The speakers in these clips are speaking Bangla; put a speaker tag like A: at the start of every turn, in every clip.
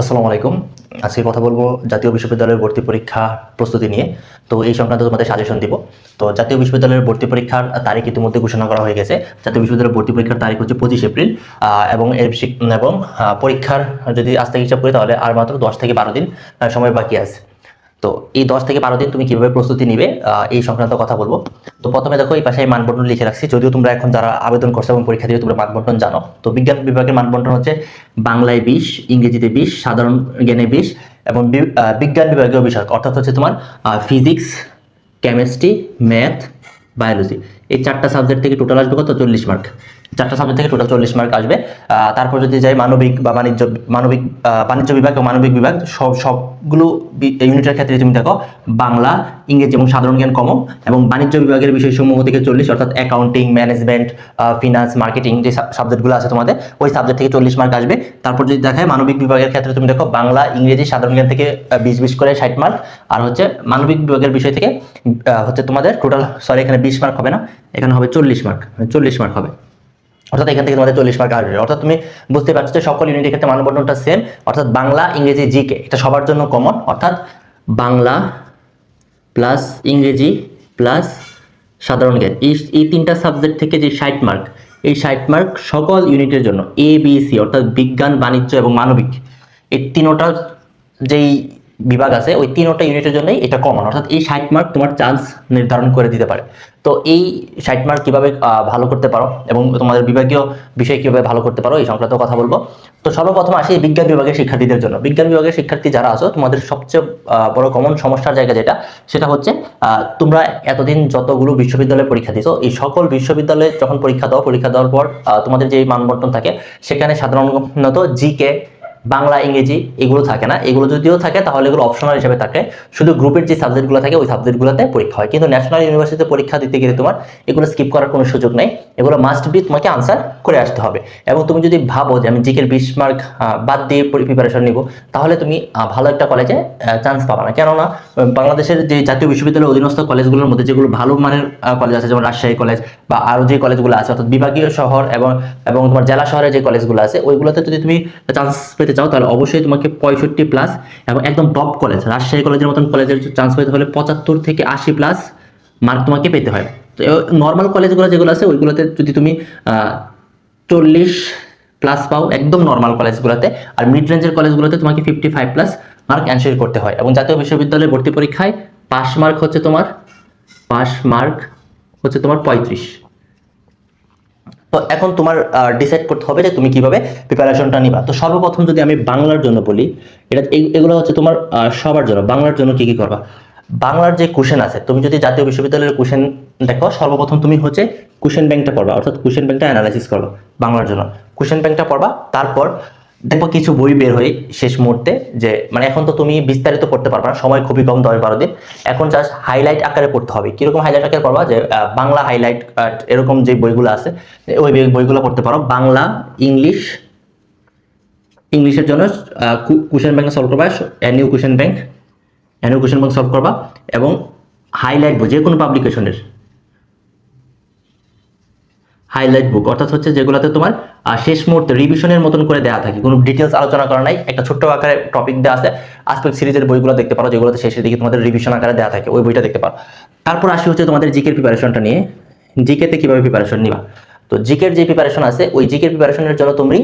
A: আসসালামু আলাইকুম। আজকে কথা বলবো জাতীয় বিশ্ববিদ্যালয়ের ভর্তি পরীক্ষা প্রস্তুতি নিয়ে। তো এই সংক্রান্ত তোমাদের সাজেশন দিব। তো জাতীয় বিশ্ববিদ্যালয়ের ভর্তি পরীক্ষার তারিখ ইতিমধ্যে ঘোষণা করা হয়ে গেছে। জাতীয় বিশ্ববিদ্যালয়ের ভর্তি পরীক্ষার তারিখ হচ্ছে 25 এপ্রিল। এবং পরীক্ষার যদি আজ থেকে হিসাব করি তাহলে আর মাত্র 10 থেকে 12 দিন সময় বাকি আছে। তো এই 10 থেকে 12 দিন তুমি কিভাবে প্রস্তুতি নিবে এই সংক্রান্ত কথা বলবো। তো প্রথমে দেখো এই পাশে মানবন্টন লিখে রাখছি, যদিও তোমরা এখন যারা আবেদন করছো এবং পরীক্ষা দিয়ে তোমরা মানবন্টন জানো। তো বিজ্ঞান বিভাগের মানবন্টন হচ্ছে বাংলায় 20, ইংরেজিতে 20, সাধারণ জ্ঞানে 20 এবং বিজ্ঞান বিভাগীয় বিষয় অর্থাৎ হচ্ছে তোমার ফিজিক্স, কেমিস্ট্রি, ম্যাথ, বায়োলজি, এই 4টা সাবজেক্ট থেকে টোটাল আসবে কত? 40 মার্ক। 4টা সাবজেক্ট থেকে টোটাল 40 মার্ক আসবে। তারপর যদি যাই মানবিক বা বাণিজ্য বিভাগ ও মানবিক বিভাগ সবগুলো ইউনিটের ক্ষেত্রে তুমি দেখো বাংলা, ইংরেজি এবং সাধারণ জ্ঞান কমন, এবং বাণিজ্য বিভাগের বিষয়সমূহ থেকে 40 অর্থাৎ অ্যাকাউন্টিং, ম্যানেজমেন্ট, ফিনান্স, মার্কেটিং যে সাবজেক্টগুলো আছে তোমাদের ওই সাবজেক্ট থেকে 40 মার্ক আসবে। তারপর যদি দেখায় মানবিক বিভাগের ক্ষেত্রে তুমি দেখো বাংলা, ইংরেজি, সাধারণ জ্ঞান থেকে 20 করে 60 মার্ক। আর হচ্ছে মানবিক বিভাগের বিষয় থেকে হচ্ছে তোমাদের টোটাল এখানে 20 মার্ক হবে না, এখানে হবে 40 মার্ক, 40 মার্ক হবে। অর্থাৎ এখান থেকে তোমাদের 40 মার্ক আসবে। অর্থাৎ তুমি বুঝতে পারছো যে সকল ইউনিটের ক্ষেত্রে মানবন্টনটা সেম। অর্থাৎ বাংলা, ইংরেজি, জিকে এটা সবার জন্য কমন। অর্থাৎ বাংলা প্লাস ইংরেজি প্লাস সাধারণ জ্ঞান এই 3টা সাবজেক্ট থেকে যে 60 মার্ক, এই 60 মার্ক সকল ইউনিটের জন্য এ বি সি অর্থাৎ বিজ্ঞান, বাণিজ্য এবং মানবিক এই তিনোটা যেই বিভাগ আছে ওই তিনোটা ইউনিটের জন্যই এটা কমন। অর্থাৎ এই 60 মার্ক তোমার চান্স নির্ধারণ করে দিতে পারে। তো এই 60 মার্ক কিভাবে ভালো করতে পারো এবং তোমাদের বিভাগীয় বিষয় কিভাবে ভালো করতে পারো এই সংক্রান্ত কথা বলবো। তো সর্বপ্রথম আসি বিজ্ঞান বিভাগের শিক্ষার্থীদের জন্য। বিজ্ঞান বিভাগের শিক্ষার্থী যারা আছো তোমাদের সবচেয়ে বড় কমন সমস্যার জায়গা সেটা হচ্ছে তোমরা এতদিন যতগুলো বিশ্ববিদ্যালয়ে পরীক্ষা দিছো এই সকল বিশ্ববিদ্যালয়ে যখন পরীক্ষা দেওয়ার পর তোমাদের যে মানবন্টন থাকে সেখানে সাধারণত জিকে, বাংলা, ইংরেজি এগুলো থাকে না। এগুলো যদিও থাকে তাহলে এগুলো অপশনাল হিসেবে থাকে, শুধু গ্রুপের যে সাবজেক্টগুলো থাকে ওই সাবজেক্টগুলোতে পরীক্ষা হয়। কিন্তু ন্যাশনাল ইউনিভার্সিটিতে পরীক্ষা দিতে গেলে তোমার এগুলো স্কিপ করার কোনো সুযোগ নেই, এগুলো মাস্ট বি তোমাকে আনসার করে আসতে হবে। এবং তুমি যদি ভাবো যে আমি জিকের 20 মার্ক বাদ দিয়ে প্রিপারেশন নিব, তাহলে তুমি ভালো একটা কলেজে চান্স পাবা না। কেননা বাংলাদেশের যে জাতীয় বিশ্ববিদ্যালয়ের অধীনস্থ কলেজগুলোর মধ্যে যেগুলো ভালো মানের কলেজ আছে, যেমন রাজশাহী কলেজ বা আরও যে কলেজগুলো আছে অর্থাৎ বিভাগীয় শহর এবং তোমার জেলা শহরে যে কলেজগুলো আছে ওইগুলোতে যদি তুমি চান্স পেতে চাও তাহলে অবশ্যই তোমাকে 65+ এবং একদম টপ কলেজ রাজশাহী কলেজের মতন কলেজের চান্স পেতে হলে 75 থেকে 80+ মার্ক তোমাকে পেতে হয়। তো নর্মাল কলেজগুলো যেগুলো আছে ওইগুলোতে যদি তুমি 40+ পাও একদম নর্মাল কলেজগুলোতে, আর মিড রেঞ্জের কলেজগুলোতে তোমাকে 55+ মার্ক এনশিওর করতে হয়। এবং জাতীয় বিশ্ববিদ্যালয়ের ভর্তি পরীক্ষায় পাস মার্ক হচ্ছে তোমার 35। তো এখন তোমার ডিসাইড করতে হবে যে তুমি কিভাবে প্রিপারেশনটা নিবা। তো সর্বপ্রথম যদি আমি বাংলার জন্য বলি, এগুলো হচ্ছে তোমার সবার জন্য। বাংলার জন্য কি করবা? বাংলার যে কোশ্চেন আছে, তুমি যদি জাতীয় বিশ্ববিদ্যালয়ের কোশ্চেন দেখো, সর্বপ্রথম তুমি হচ্ছে কোশ্চেন ব্যাংকটা পড়বা, অর্থাৎ কোশ্চেন ব্যাংকটা অ্যানালাইসিস করবা বাংলার জন্য। কোশ্চেন ব্যাংকটা পড়বা, তারপর দেখবো কিছু বই বের হয় শেষ মুহূর্তে, যে মানে এখন তো তুমি বিস্তারিত পড়তে পারবে না, সময় খুবই কম, 10-12 দিন। এখন জাস্ট হাইলাইট আকারে পড়তে হবে। কিরকম হাইলাইট আকারে পড়বা? যে বাংলা হাইলাইট এরকম যে বইগুলো আছে ওই বইগুলো পড়তে পারো। বাংলা, ইংলিশের জন্য কোশ্চেন ব্যাংক সলভ করবা, অ্যানিউ কোশ্চেন ব্যাংক সলভ করবা, এবং হাইলাইট বই যে কোনো পাবলিকেশনের হাইলাইট বুক অর্থাৎ হচ্ছে যেগুলোতে তোমার শেষ মুহূর্তে রিভিশনের মতন করে দেওয়া থাকে, কোনো ডিটেলস আলোচনা করা নাই, একটা ছোট্ট আকারে টপিক দেওয়া আছে। আসপেক্ট সিরিজের বইগুলো দেখতে পারো, যেগুলোতে শেষের দিকে তোমাদের রিভিশন আকারে দেওয়া থাকে, ওই বইটা দেখতে পারো। তারপর আসি হচ্ছে তোমাদের জিকের প্রিপারেশনটা নিয়ে। জিকেতে কিভাবে প্রিপারেশন নিবা? তো জিকের যে প্রিপারেশন আছে ওই জিকের প্রিপারেশনের জন্য তুমি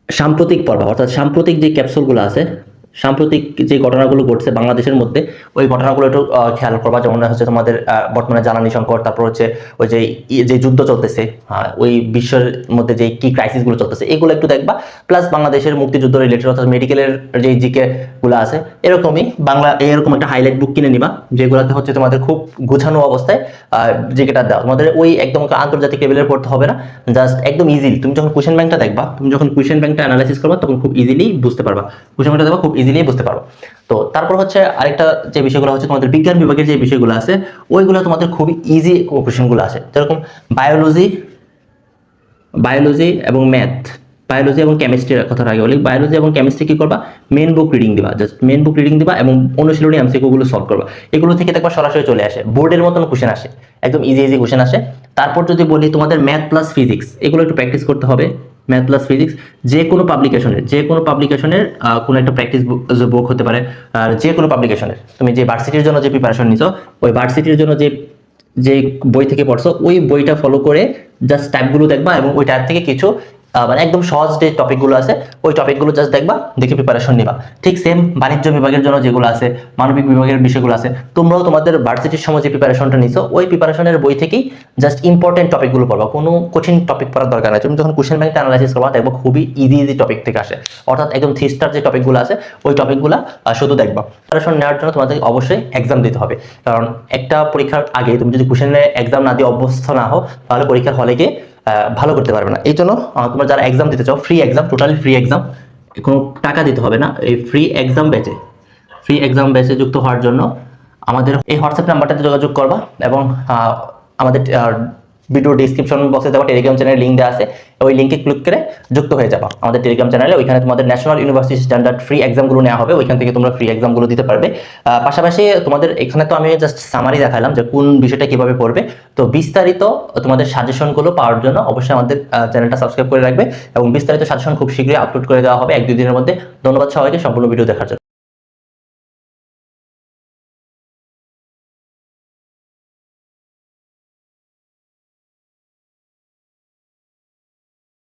A: সাম্প্রতিক পড়বা, অর্থাৎ সাম্প্রতিক যে ক্যাপসুলগুলো আছে, সাম্প্রতিক যে ঘটনাগুলো ঘটছে বাংলাদেশের মধ্যে ওই ঘটনাগুলো একটু খেয়াল করবা। যেমন হচ্ছে তোমাদের বর্তমানে জ্বালানি সংকট, তারপর হচ্ছে ওই যে যুদ্ধ চলতেছে, ওই বিশ্বের মধ্যে যে কি ক্রাইসিসগুলো চলতেছে এগুলো একটু দেখবা। প্লাস বাংলাদেশের মুক্তিযুদ্ধ রিলেটেড অর্থাৎ মেডিকেলের যে জিকে গুলো আছে এরকমই এরকম একটা হাইলাইট বুক কিনে নিবা, যেগুলোতে হচ্ছে তোমাদের খুব গোছানো অবস্থায় জিকেটা দাও। তোমাদের ওই একদম আন্তর্জাতিক লেভেলের পড়তে হবে না, জাস্ট একদম ইজিলি তুমি যখন কোশ্চেন ব্যাংকটা দেখবা, তুমি যখন কোশ্চেন ব্যাংকটা অ্যানালাইসিস করবা তখন খুব ইজিলি বুঝতে পারবা, কোশ্চেন ব্যাংকটা দেখবা খুব ইজিলি বুঝতে পারবো। তো তারপর হচ্ছে আরেকটা যে বিষয়গুলো হচ্ছে তোমাদের বিজ্ঞান বিভাগের যে বিষয়গুলো আছে ওইগুলো তোমাদের খুবই ইজি কোশ্চেনগুলো আসে, যেরকম বায়োলজি এবং ম্যাথ, বায়োলজি এবং কেমিস্ট্রির কথাটা আগে বলি। বায়োলজি এবং কেমিস্ট্রি কি করবা? মেন বুক রিডিং দিবা, জাস্ট মেন বুক রিডিং দিবা এবং অনুশীলনী এমসিকিউ সলভ করবা। এগুলো থেকে দেখবা সরাসরি চলে আসে, বোর্ডের মতন কোশ্চেন আসে, একদম ইজি কোশ্চেন আসে। তারপর যদি বলি তোমাদের ম্যাথ প্লাস ফিজিক্স এগুলো একটু প্র্যাকটিস করতে হবে। ম্যাথ প্লাস ফিজিক্স, যে কোনো পাবলিকেশনের কোনো একটা প্র্যাকটিস বুক হতে পারে, আর যে কোনো পাবলিকেশনের তুমি যে ভার্সিটির জন্য যে প্রিপারেশন নিছো, ওই ভার্সিটির জন্য যে যে বই থেকে পড়ছো ওই বইটা ফলো করে জাস্ট টাইপগুলো দেখবা, এবং ওই টাইপ থেকে কিছু মানে একদম সহজ যে টপিকগুলো আছে ওই টপিকগুলো জাস্ট দেখবা, দেখে প্রিপারেশন নিবা। ঠিক সেম বাণিজ্য বিভাগের জন্য যেগুলো আছে, মানবিক বিভাগের বিষয়গুলো আছে, তোমরাও তোমাদের ভার্সিটির সময় যে প্রিপারেশনটা নিছো ওই প্রিপারেশনের বই থেকেই জাস্ট ইম্পর্টেন্ট টপিকগুলো পড়বা, কোনো কঠিন টপিক পড়ার দরকার নেই। তুমি যখন কোশ্চেন ব্যাংকটা অ্যানালাইসিস করবা দেখবা খুবই ইজি টপিক থেকে আসে, অর্থাৎ একদম থ্রি স্টার যে টপিকগুলো আছে ওই টপিকগুলো শুধু দেখবা। প্রিপারেশন নেওয়ার জন্য তোমাদের অবশ্যই এক্সাম দিতে হবে, কারণ একটা পরীক্ষার আগে তুমি যদি কোশ্চেনের এক্সাম না দিয়ে অভ্যস্ত না হও তাহলে পরীক্ষার হলে গিয়ে ভালো করতে পারবে না। এই জন্য তোমরা যারা এক্সাম দিতে চাও, free exam, totally free exam, কোনো টাকা দিতে হবে না, এই ফ্রি এক্সাম ব্যাচে যুক্ত হওয়ার জন্য আমাদের এই হোয়াটসঅ্যাপ নাম্বারটাতে যোগাযোগ করবা, এবং আমাদের ভিডিও ডিসক্রিপশন বক্সে দেওয়া টেলিগ্রাম চ্যানেলের লিঙ্ক দেওয়া আছে, ওই লিঙ্কে ক্লিক করে যুক্ত হয়ে যাবা আমাদের টেলিগ্রাম চ্যানেলে। ওইখানে তোমাদের ন্যাশনাল ইউনিভার্সিটি স্ট্যান্ডার্ড ফ্রি এক্সামগুলো নেওয়া হবে, ওইখান থেকে তোমরা ফ্রি এক্সামগুলো দিতে পারবে। পাশাপাশি তোমাদের এখানে তো আমি জাস্ট সামারি দেখালাম যে কোন বিষয়টা কিভাবে পড়বে, তো বিস্তারিত তোমাদের সাজেশনগুলো পাওয়ার জন্য অবশ্যই আমাদের চ্যানেলটা সাবস্ক্রাইব করে রাখবে, এবং বিস্তারিত সাজেশন খুব শীঘ্রই আপলোড করে দেওয়া হবে 1-2 দিনের মধ্যে। ধন্যবাদ সবাইকে সম্পূর্ণ ভিডিও দেখার জন্য।